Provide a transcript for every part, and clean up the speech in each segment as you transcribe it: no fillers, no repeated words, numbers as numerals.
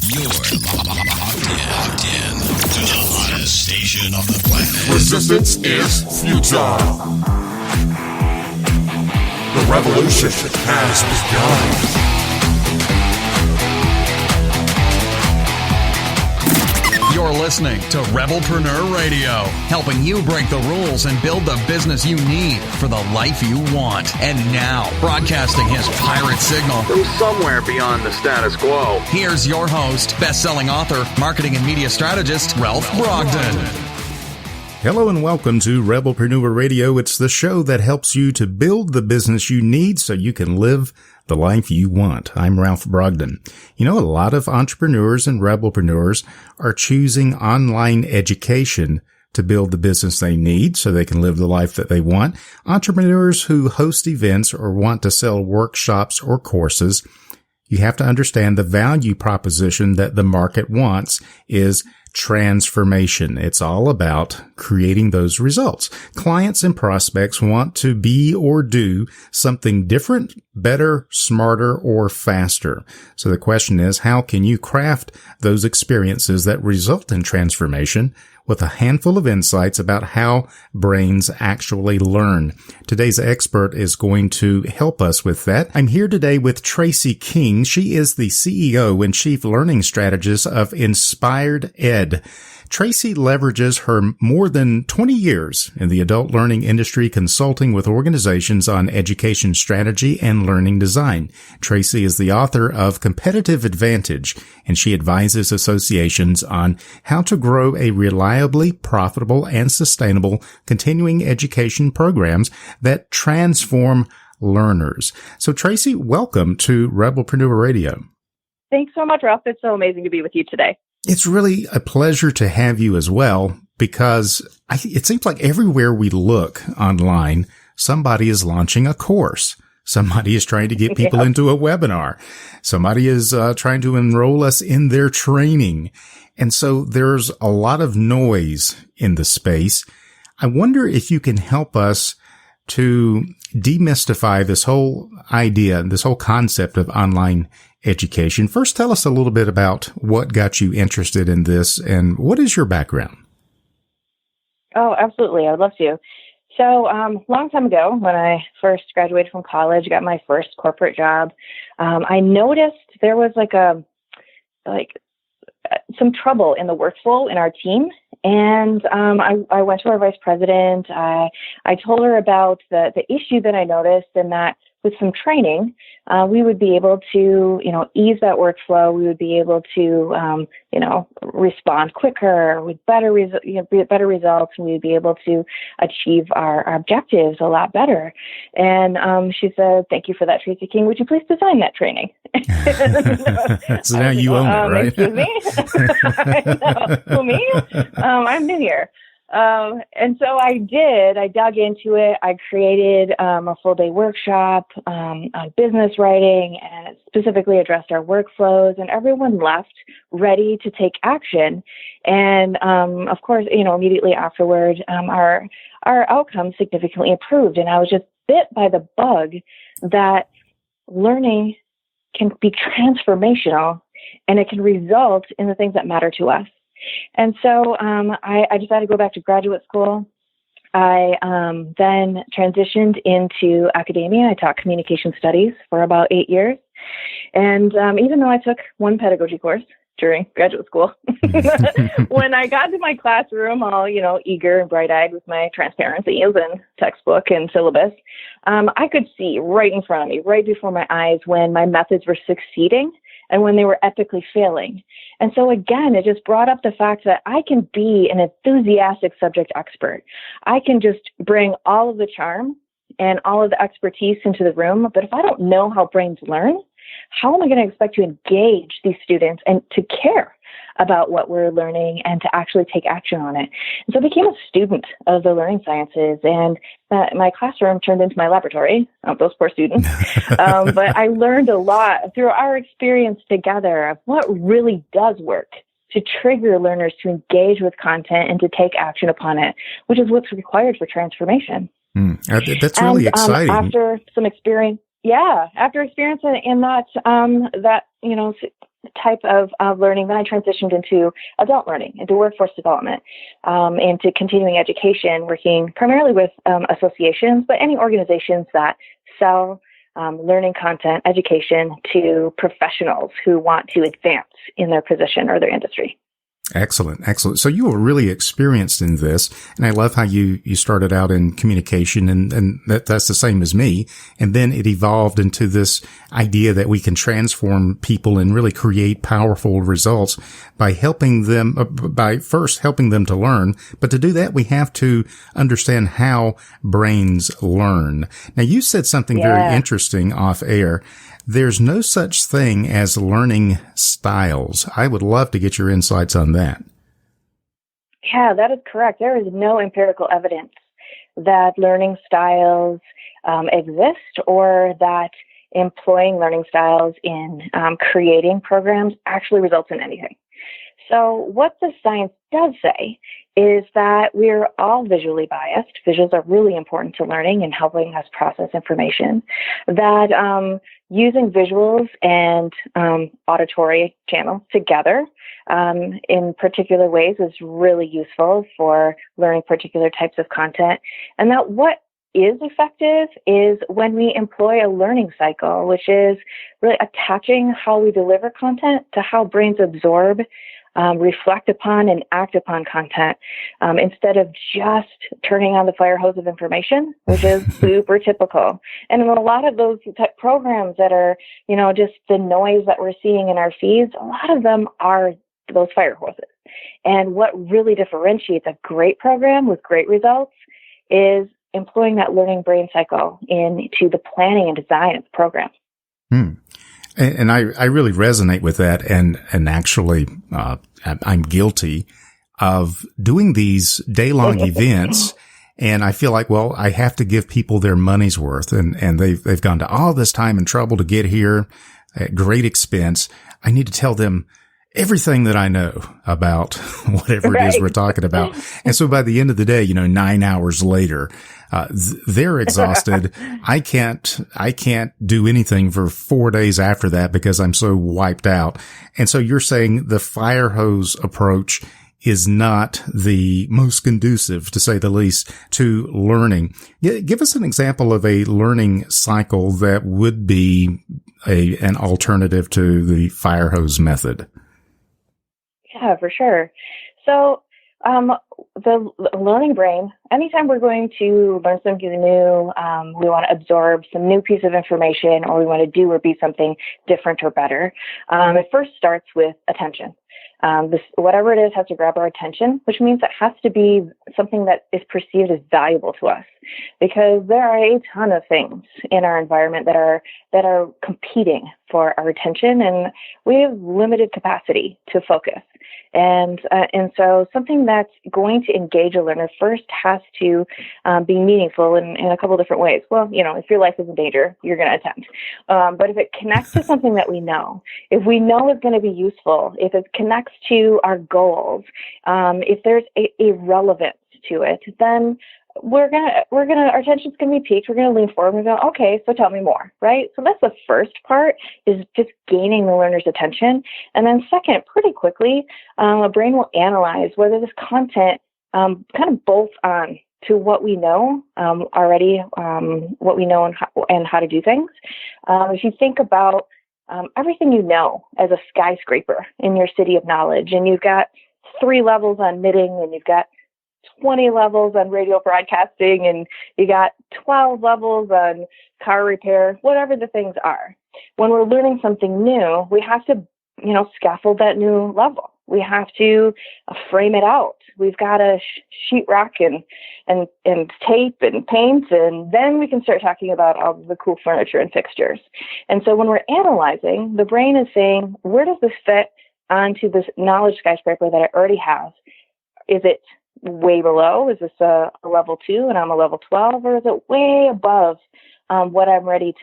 You're locked in to the hottest station on the planet. Resistance is futile. The revolution has begun. You're listening to Rebelpreneur Radio, helping you break the rules and build the business you need for the life you want. And now, broadcasting his pirate signal from somewhere beyond the status quo, here's your host, best-selling author, marketing and media strategist, Ralph Brogden. Hello and welcome to Rebelpreneur Radio. It's the show that helps you to build the business you need so you can live the life you want. I'm Ralph Brogden. You know, a lot of entrepreneurs and rebelpreneurs are choosing online education to build the business they need so they can live the life that they want. Entrepreneurs who host events or want to sell workshops or courses, you have to understand the value proposition that the market wants is transformation. It's all about creating those results. Clients and prospects want to be or do something different, better, smarter, or faster. So the question is, how can you craft those experiences that result in transformation with a handful of insights about how brains actually learn? Today's expert is going to help us with that. I'm here today with Tracy King. She is the CEO and Chief Learning Strategist of Inspired Ed. Tracy leverages her more than 20 years in the adult learning industry consulting with organizations on education strategy and learning design. Tracy is the author of Competitive Advantage, and she advises associations on how to grow a reliably profitable and sustainable continuing education programs that transform learners. So Tracy, welcome to Rebelpreneur Radio. Thanks so much, Ralph. It's so amazing to be with you today. It's really a pleasure to have you as well, because it seems like everywhere we look online, somebody is launching a course. Somebody is trying to get people into a webinar. Somebody is trying to enroll us in their training. And so there's a lot of noise in the space. I wonder if you can help us to demystify this whole idea, this whole concept of online education. First, tell us a little bit about what got you interested in this and what is your background? Oh, absolutely. I'd love to. So, long time ago, when I first graduated from college, got my first corporate job, I noticed there was some trouble in the workflow in our team. And I went to our vice president. I told her about the issue that I noticed, and that with some training, we would be able to, ease that workflow. We would be able to, respond quicker with better results, and we would be able to achieve our objectives a lot better. And she said, "Thank you for that, Tracy King. Would you please design that training?" So now you own it, right? Excuse me? I know. Who, me? I'm new here. And so I did. I dug into it. I created a full-day workshop on business writing, and it specifically addressed our workflows, and everyone left ready to take action. And of course, immediately afterward, our outcomes significantly improved. And I was just bit by the bug that learning can be transformational, and it can result in the things that matter to us. And so I decided to go back to graduate school. I then transitioned into academia. I taught communication studies for about 8 years. And even though I took one pedagogy course during graduate school, when I got to my classroom, all, eager and bright-eyed with my transparencies and textbook and syllabus, I could see right in front of me, right before my eyes, when my methods were succeeding and when they were epically failing. And so again, it just brought up the fact that I can be an enthusiastic subject expert. I can just bring all of the charm and all of the expertise into the room. But if I don't know how brains learn, how am I going to expect to engage these students and to care about what we're learning and to actually take action on it? And so I became a student of the learning sciences, and my classroom turned into my laboratory, those poor students. But I learned a lot through our experience together of what really does work to trigger learners to engage with content and to take action upon it, which is what's required for transformation. That's really exciting. After some experience, after experience in that type of learning, then I transitioned into adult learning, into workforce development, into continuing education, working primarily with associations, but any organizations that sell learning content, education to professionals who want to advance in their position or their industry. Excellent. Excellent. So you were really experienced in this. And I love how you started out in communication and that's the same as me. And then it evolved into this idea that we can transform people and really create powerful results by helping them, by first helping them to learn. But to do that, we have to understand how brains learn. Now you said something very interesting off air. There's no such thing as learning styles. I would love to get your insights on that. Yeah, that is correct. There is no empirical evidence that learning styles exist or that employing learning styles in creating programs actually results in anything. So what the science does say is that we're all visually biased. Visuals are really important to learning and helping us process information. That using visuals and auditory channels together in particular ways is really useful for learning particular types of content. And that what is effective is when we employ a learning cycle, which is really attaching how we deliver content to how brains absorb, reflect upon, and act upon content, instead of just turning on the fire hose of information, which is super typical. And in a lot of those programs that are, just the noise that we're seeing in our feeds, a lot of them are those fire hoses. And what really differentiates a great program with great results is employing that learning brain cycle into the planning and design of the program. And I really resonate with that. And actually, I'm guilty of doing these day-long events. And I feel like, well, I have to give people their money's worth. And they've gone to all this time and trouble to get here at great expense. I need to tell them everything that I know about whatever it is we're talking about. And so by the end of the day, 9 hours later, they're exhausted. I can't do anything for 4 days after that because I'm so wiped out. And so you're saying the fire hose approach is not the most conducive, to say the least, to learning. Give us an example of a learning cycle that would be an alternative to the fire hose method. Yeah, for sure. So the learning brain, anytime we're going to learn something new, we want to absorb some new piece of information, or we want to do or be something different or better, it first starts with attention. Whatever it is has to grab our attention, which means it has to be something that is perceived as valuable to us, because there are a ton of things in our environment that are competing for our attention, and we have limited capacity to focus. And so something that's going to engage a learner first has to be meaningful in a couple of different ways. Well, if your life is in danger, you're going to attend. But if it connects to something that we know, if we know it's going to be useful, if it connects to our goals, if there's a relevance to it, then our attention's going to be piqued. We're going to lean forward and go, okay, so tell me more, right? So that's the first part, is just gaining the learner's attention. And then second, pretty quickly, a brain will analyze whether this content kind of bolts on to what we know already, what we know and how to do things. If you think about everything you know as a skyscraper in your city of knowledge, and you've got 3 levels on knitting, and you've got 20 levels on radio broadcasting, and you got 12 levels on car repair, whatever the things are. When we're learning something new, we have to, scaffold that new level. We have to frame it out. We've got to sheetrock and tape and paint, and then we can start talking about all the cool furniture and fixtures. And so when we're analyzing, the brain is saying, where does this fit onto this knowledge skyscraper that I already have? Is it way below? Is this a level 2 and I'm a level 12, or is it way above what I'm ready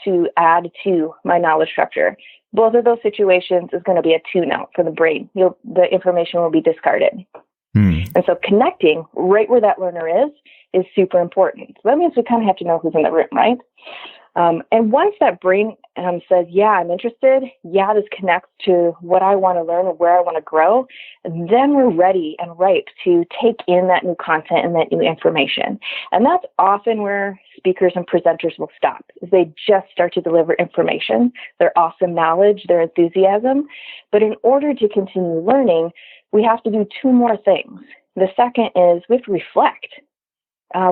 to add to my knowledge structure? Both of those situations is going to be a tune-out for the brain. The information will be discarded. And so connecting right where that learner is super important. So that means we kind of have to know who's in the room, right? And once that brain says, yeah, I'm interested, yeah, this connects to what I want to learn and where I want to grow, then we're ready and ripe to take in that new content and that new information. And that's often where speakers and presenters will stop. They just start to deliver information, their awesome knowledge, their enthusiasm. But in order to continue learning, we have to do two more things. The second is we have to reflect.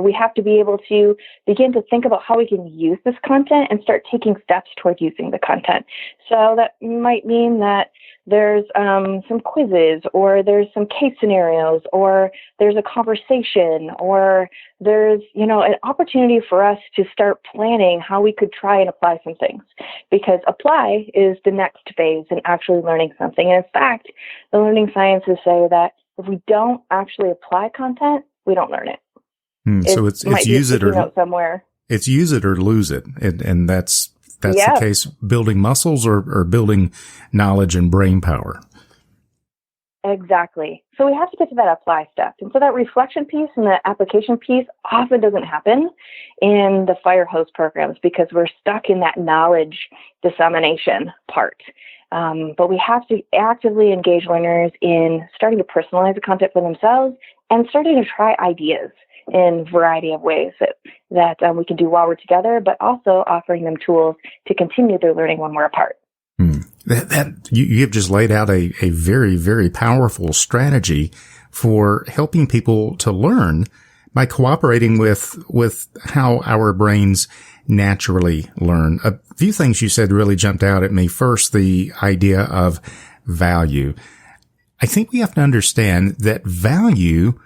We have to be able to begin to think about how we can use this content and start taking steps toward using the content. So that might mean that there's some quizzes, or there's some case scenarios, or there's a conversation, or there's, an opportunity for us to start planning how we could try and apply some things. Because apply is the next phase in actually learning something. And in fact, the learning sciences say that if we don't actually apply content, we don't learn it. So it's use it or somewhere. It's use it or lose it, and that's the case. Building muscles or building knowledge and brain power. Exactly. So we have to get to that apply step, and so that reflection piece and that application piece often doesn't happen in the fire hose programs because we're stuck in that knowledge dissemination part. But we have to actively engage learners in starting to personalize the content for themselves and starting to try ideas in a variety of ways that we can do while we're together, but also offering them tools to continue their learning when we're apart. You have just laid out a very, very powerful strategy for helping people to learn by cooperating with how our brains naturally learn. A few things you said really jumped out at me. First, the idea of value. I think we have to understand that value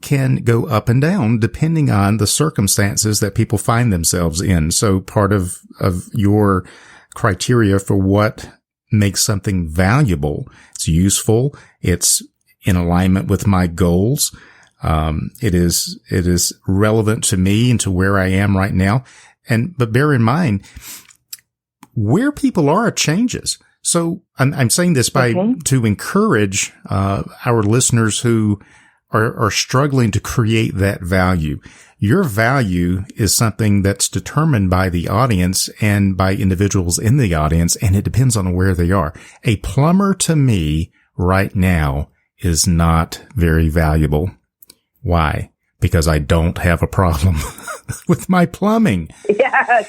can go up and down depending on the circumstances that people find themselves in. So part of your criteria for what makes something valuable, it's useful, it's in alignment with my goals, it is relevant to me and to where I am right now. But bear in mind, where people are changes. So I'm saying this to encourage our listeners who are struggling to create that value. Your value is something that's determined by the audience and by individuals in the audience, and it depends on where they are. A plumber to me right now is not very valuable. Why? Because I don't have a problem with my plumbing. Yes.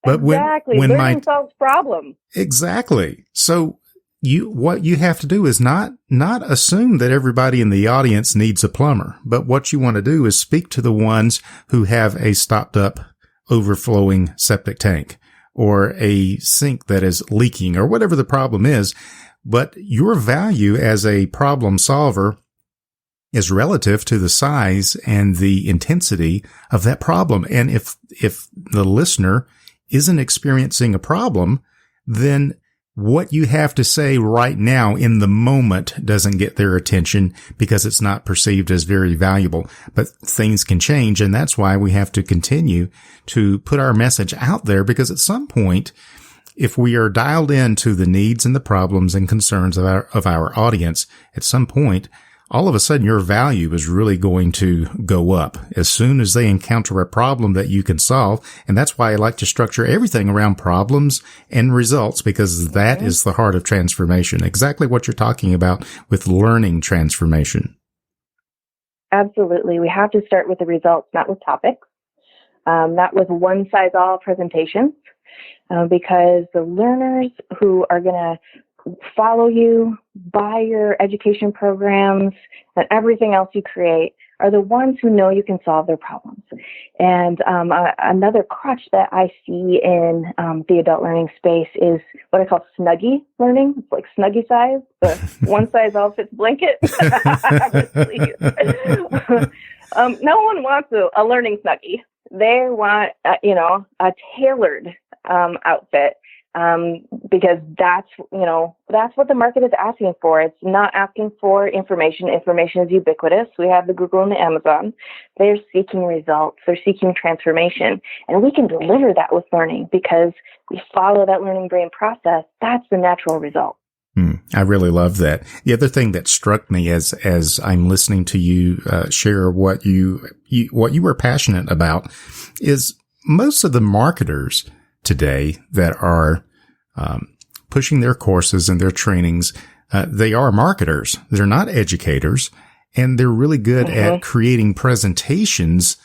But exactly. when learning solves problem. Exactly. So what you have to do is not assume that everybody in the audience needs a plumber, but what you want to do is speak to the ones who have a stopped up, overflowing septic tank or a sink that is leaking or whatever the problem is. But your value as a problem solver is relative to the size and the intensity of that problem. And if the listener isn't experiencing a problem, then what you have to say right now in the moment doesn't get their attention because it's not perceived as very valuable. But things can change, and that's why we have to continue to put our message out there, because at some point, if we are dialed into the needs and the problems and concerns of our audience, at some point, all of a sudden your value is really going to go up as soon as they encounter a problem that you can solve. And that's why I like to structure everything around problems and results, because that is the heart of transformation. Exactly what you're talking about with learning transformation. Absolutely. We have to start with the results, not with topics, not with one-size-all presentations, because the learners who are going to follow you, buy your education programs, and everything else you create are the ones who know you can solve their problems. And another crutch that I see in the adult learning space is what I call snuggie learning. It's like snuggie size, the one size all fits blanket. No one wants a learning snuggie. They want, a tailored outfit. Because that's what the market is asking for. It's not asking for information. Information is ubiquitous. We have the Google and the Amazon. They're seeking results. They're seeking transformation. And we can deliver that with learning because we follow that learning brain process. That's the natural result. I really love that. The other thing that struck me as I'm listening to you share what you were passionate about is most of the marketers today that are pushing their courses and their trainings, they are marketers. They're not educators, and they're really good at creating presentations.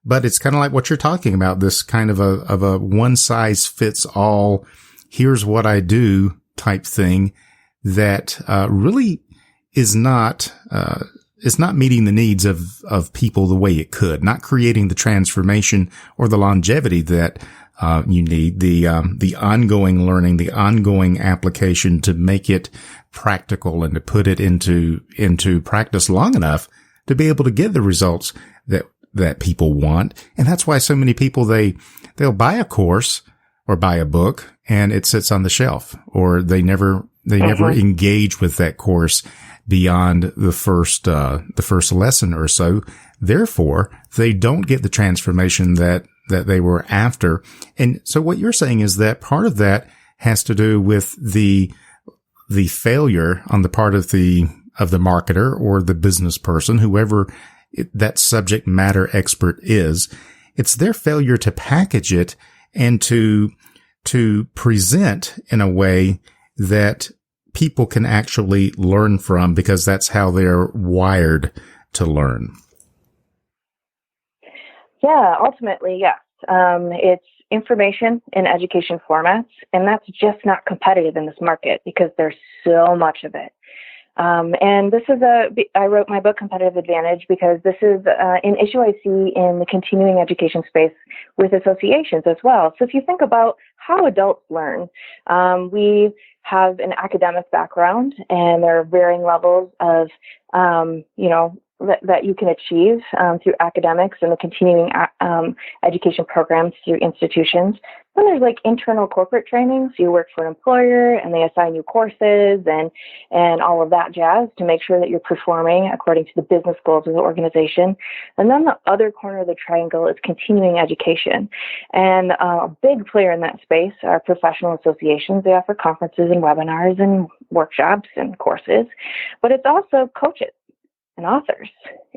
But it's kind of like what you're talking about, this kind of a one size fits all, here's what I do type thing that really is not meeting the needs of people the way it could, not creating the transformation or the longevity that you need, the ongoing learning, the ongoing application to make it practical and to put it into practice long enough to be able to get the results that people want. And that's why so many people, they'll buy a course or buy a book and it sits on the shelf, or they never engage with that course beyond the first lesson or so. Therefore, they don't get the transformation that they were after. And so what you're saying is that part of that has to do with the failure on the part of the marketer or the business person, whoever that subject matter expert is. It's their failure to package it and to present in a way that people can actually learn from, because that's how they're wired to learn. Yeah, ultimately, yes. It's information in education formats, and that's just not competitive in this market because there's so much of it. And this is I wrote my book, Competitive Advantage, because this is an issue I see in the continuing education space with associations as well. So if you think about how adults learn, we have an academic background, and there are varying levels of, that you can achieve through academics and the continuing education programs through institutions. Then there's like internal corporate training. So you work for an employer and they assign you courses and all of that jazz to make sure that you're performing according to the business goals of the organization. And then the other corner of the triangle is continuing education. And a big player in that space are professional associations. They offer conferences and webinars and workshops and courses, but it's also coaches and authors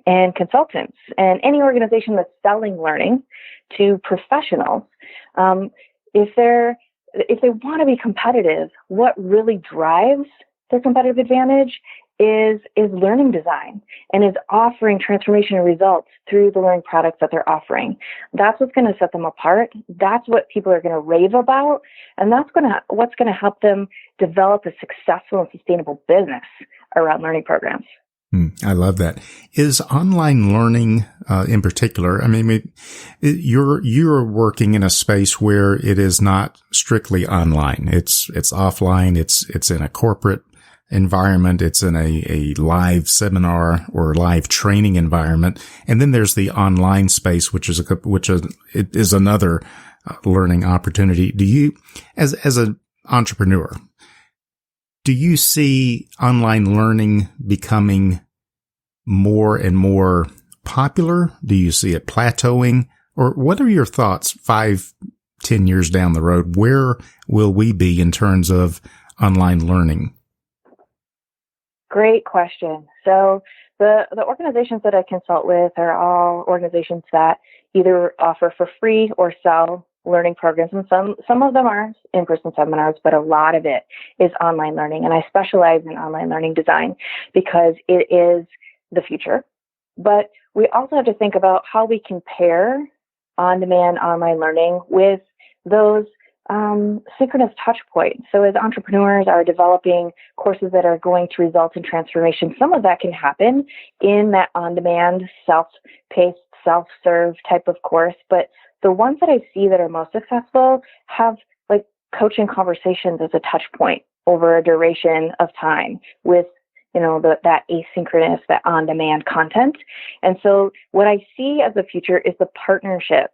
and consultants and any organization that's selling learning to professionals. If they want to be competitive, what really drives their competitive advantage is learning design and is offering transformation and results through the learning products that they're offering. That's what's going to set them apart. That's what people are going to rave about, and that's what's going to help them develop a successful and sustainable business around learning programs. I love that. Is online learning, in particular, I mean, you're working in a space where it is not strictly online. It's offline. It's in a corporate environment. It's in a live seminar or live training environment. And then there's the online space, which is another learning opportunity. Do you, as an entrepreneur, do you see online learning becoming more and more popular? Do you see it plateauing? Or what are your thoughts 5-10 years down the road? Where will we be in terms of online learning? Great question. So the organizations that I consult with are all organizations that either offer for free or sell learning programs, and some of them are in-person seminars, but a lot of it is online learning. And I specialize in online learning design because it is the future. But we also have to think about how we can pair on-demand online learning with those synchronous touch points. So as entrepreneurs are developing courses that are going to result in transformation, some of that can happen in that on-demand, self-paced, self-serve type of course. But the ones that I see that are most successful have like coaching conversations as a touch point over a duration of time with, that asynchronous, that on-demand content. And so what I see as the future is the partnership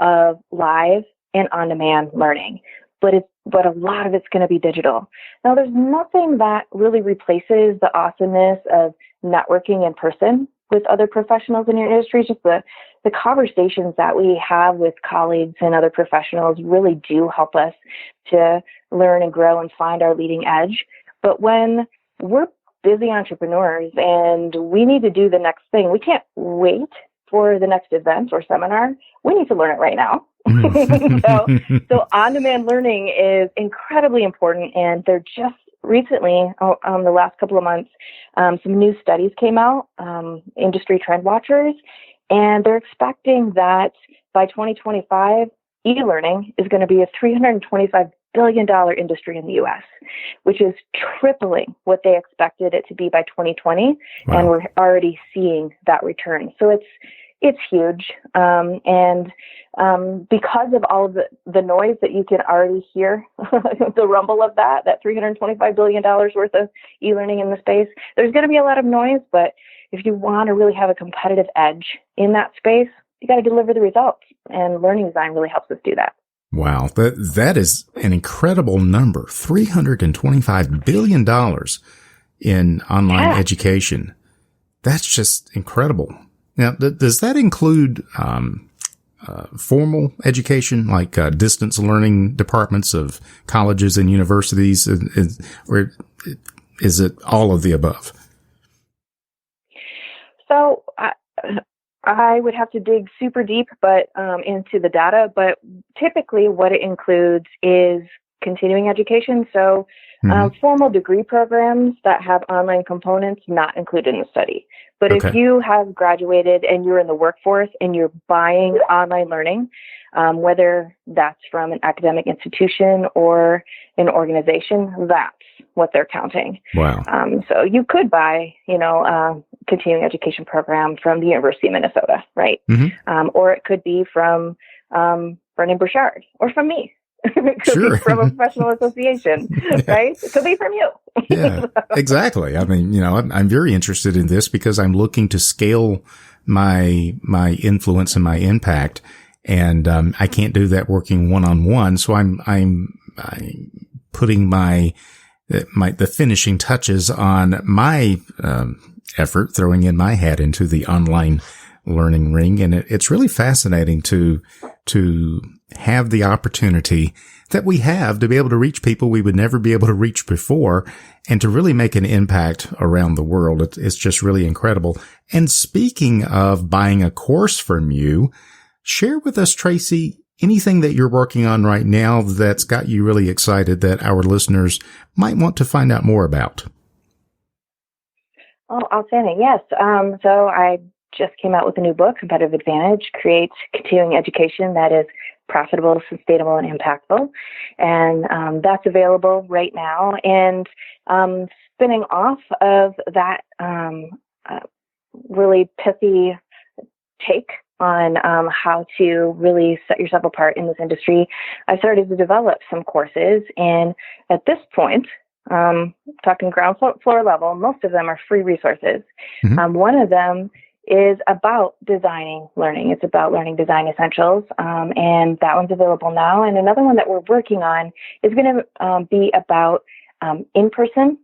of live and on-demand learning. But a lot of it's going to be digital. Now, there's nothing that really replaces the awesomeness of networking in person with other professionals in your industry. Just the conversations that we have with colleagues and other professionals really do help us to learn and grow and find our leading edge. But when we're busy entrepreneurs and we need to do the next thing, we can't wait for the next event or seminar, we need to learn it right now. So on-demand learning is incredibly important, and they're just recently, the last couple of months, some new studies came out, industry trend watchers, and they're expecting that by 2025, e-learning is going to be a $325 billion industry in the U.S., which is tripling what they expected it to be by 2020. Wow. And we're already seeing that return. So it's huge. And because of all of the noise that you can already hear, the rumble of that $325 billion worth of e-learning in the space, there's going to be a lot of noise. But if you want to really have a competitive edge in that space, you got to deliver the results. And learning design really helps us do that. Wow. That is an incredible number. $325 billion in online education. That's just incredible. Now, does that include formal education, like distance learning departments of colleges and universities, or is it all of the above? So I would have to dig super deep, but into the data. But typically, what it includes is continuing education. So formal degree programs that have online components not included in the study. But if you have graduated and you're in the workforce and you're buying online learning, whether that's from an academic institution or an organization, that's what they're counting. Wow. So you could buy, a continuing education program from the University of Minnesota, right? Or it could be from Vernon Burchard or from me. It could be from a professional association, right? It could be from you. Yeah, exactly. I mean, I'm very interested in this because I'm looking to scale my influence and my impact, and I can't do that working one-on-one. So I'm putting the finishing touches on my effort, throwing in my hat into the online learning ring, and it's really fascinating to have the opportunity that we have to be able to reach people we would never be able to reach before, and to really make an impact around the world. It's just really incredible. And speaking of buying a course from you, share with us, Tracy, anything that you're working on right now that's got you really excited that our listeners might want to find out more about. Oh, outstanding. Yes. So I just came out with a new book, Competitive Advantage, Create Continuing Education that is profitable, sustainable, and impactful. And that's available right now. And spinning off of that really pithy take on how to really set yourself apart in this industry, I started to develop some courses. And at this point, talking ground floor level, most of them are free resources. One of them is about designing learning. It's about learning design essentials, and that one's available now. And another one that we're working on is going to be about in-person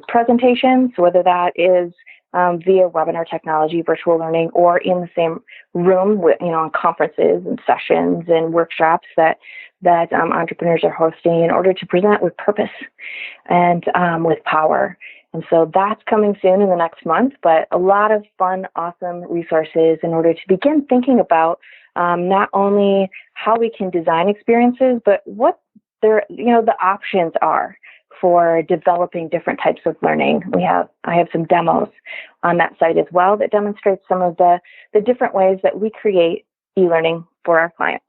presentations, whether that is via webinar technology, virtual learning, or in the same room with, on conferences and sessions and workshops that entrepreneurs are hosting in order to present with purpose and with power. And so that's coming soon in the next month, but a lot of fun, awesome resources in order to begin thinking about not only how we can design experiences, but what the options are for developing different types of learning. I have some demos on that site as well that demonstrate some of the different ways that we create e-learning for our clients.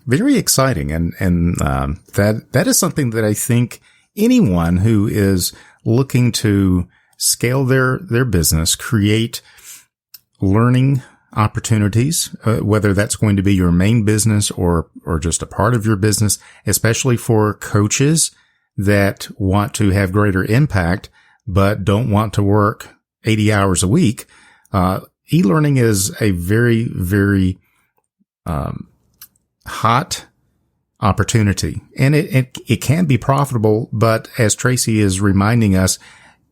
Very exciting. And that is something that I think anyone who is looking to scale their business, create learning opportunities, whether that's going to be your main business or just a part of your business, especially for coaches that want to have greater impact, but don't want to work 80 hours a week. E-learning is a very, very, hot opportunity, and it can be profitable, but as Tracy is reminding us,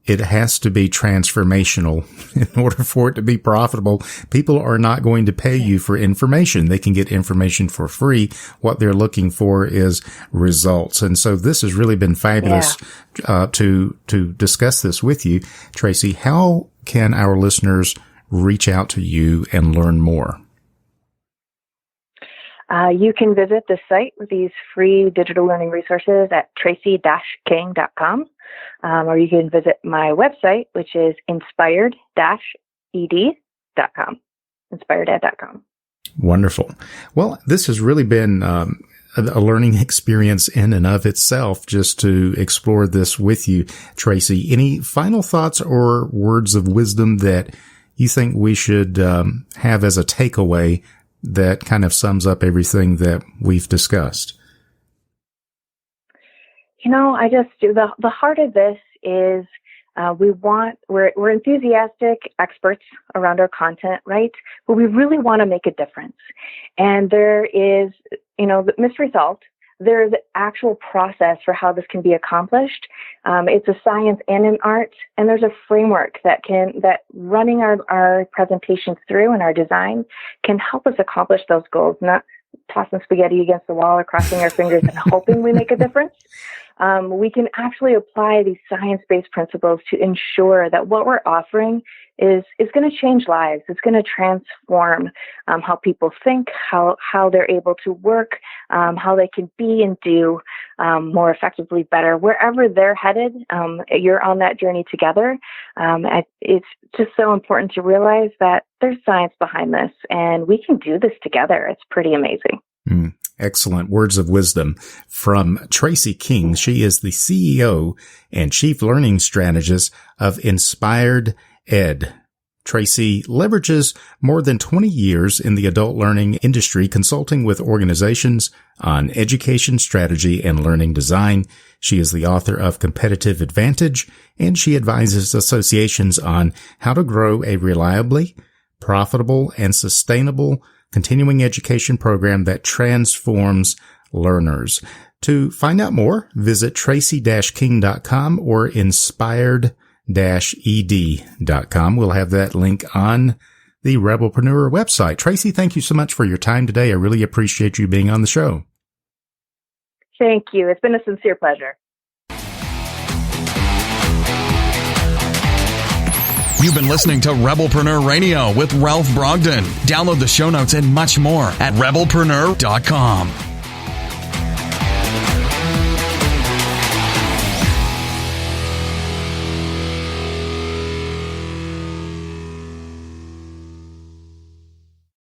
it has to be transformational in order for it to be profitable. People are not going to pay you for information. They can get information for free. What they're looking for is results. And so this has really been fabulous to discuss this with you. Tracy, how can our listeners reach out to you and learn more? You can visit the site with these free digital learning resources at tracy-king.com, or you can visit my website, which is inspired-ed.com, inspireded.com. Wonderful. Well, this has really been a learning experience in and of itself just to explore this with you, Tracy. Any final thoughts or words of wisdom that you think we should have as a takeaway that kind of sums up everything that we've discussed? The heart of this is we're enthusiastic experts around our content, right? But we really want to make a difference. And there is, the mystery solved. There's an actual process for how this can be accomplished. It's a science and an art, and there's a framework that running our presentations through and our design can help us accomplish those goals, not tossing spaghetti against the wall or crossing our fingers and hoping we make a difference. We can actually apply these science-based principles to ensure that what we're offering is going to change lives. It's going to transform how people think, how they're able to work, how they can be and do more effectively, better. Wherever they're headed, you're on that journey together. It's just so important to realize that there's science behind this, and we can do this together. It's pretty amazing. Excellent words of wisdom from Tracy King. She is the CEO and Chief Learning Strategist of Inspired Ed. Tracy leverages more than 20 years in the adult learning industry, consulting with organizations on education strategy and learning design. She is the author of Competitive Advantage, and she advises associations on how to grow a reliably, profitable, and sustainable continuing education program that transforms learners. To find out more, visit tracy-king.com or inspired-ed.com. We'll have that link on the Rebelpreneur website. Tracy, thank you so much for your time today. I really appreciate you being on the show. Thank you. It's been a sincere pleasure. You've been listening to Rebelpreneur Radio with Ralph Brogden. Download the show notes and much more at rebelpreneur.com.